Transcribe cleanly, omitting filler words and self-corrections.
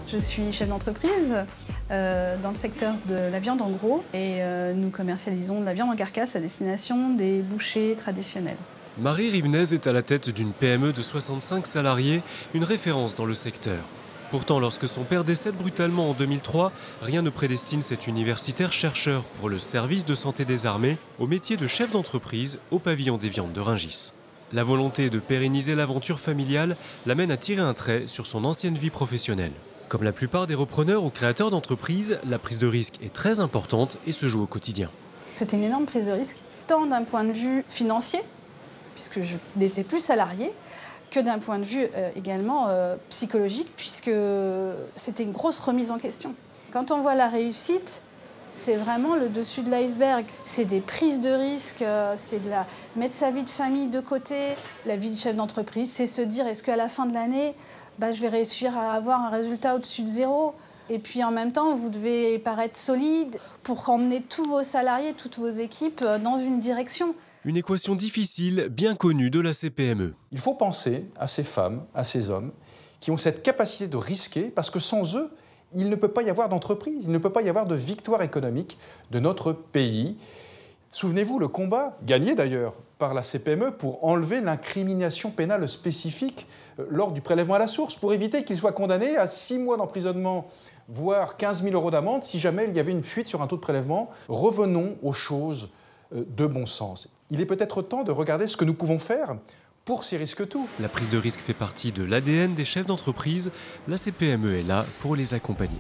Je suis chef d'entreprise dans le secteur de la viande en gros et nous commercialisons de la viande en carcasse à destination des bouchers traditionnels. Marie Rivenez est à la tête d'une PME de 65 salariés, une référence dans le secteur. Pourtant, lorsque son père décède brutalement en 2003, rien ne prédestine cet universitaire chercheur pour le service de santé des armées au métier de chef d'entreprise au pavillon des viandes de Rungis. La volonté de pérenniser l'aventure familiale l'amène à tirer un trait sur son ancienne vie professionnelle. Comme la plupart des repreneurs ou créateurs d'entreprises, la prise de risque est très importante et se joue au quotidien. C'était une énorme prise de risque, tant d'un point de vue financier, puisque je n'étais plus salariée, que d'un point de vue également psychologique, puisque c'était une grosse remise en question. Quand on voit la réussite, c'est vraiment le dessus de l'iceberg. C'est des prises de risques, c'est de mettre sa vie de famille de côté. La vie de chef d'entreprise, c'est se dire, est-ce qu'à la fin de l'année, je vais réussir à avoir un résultat au-dessus de zéro? Et puis en même temps, vous devez paraître solide pour emmener tous vos salariés, toutes vos équipes dans une direction. Une équation difficile, bien connue de la CPME. Il faut penser à ces femmes, à ces hommes qui ont cette capacité de risquer parce que sans eux, il ne peut pas y avoir d'entreprise, il ne peut pas y avoir de victoire économique de notre pays. Souvenez-vous, le combat, gagné d'ailleurs par la CPME pour enlever l'incrimination pénale spécifique lors du prélèvement à la source, pour éviter qu'il soit condamné à 6 mois d'emprisonnement, voire 15 000 € d'amende si jamais il y avait une fuite sur un taux de prélèvement. Revenons aux choses de bon sens. Il est peut-être temps de regarder ce que nous pouvons faire pour ces risques-tout. La prise de risque fait partie de l'ADN des chefs d'entreprise. La CPME est là pour les accompagner.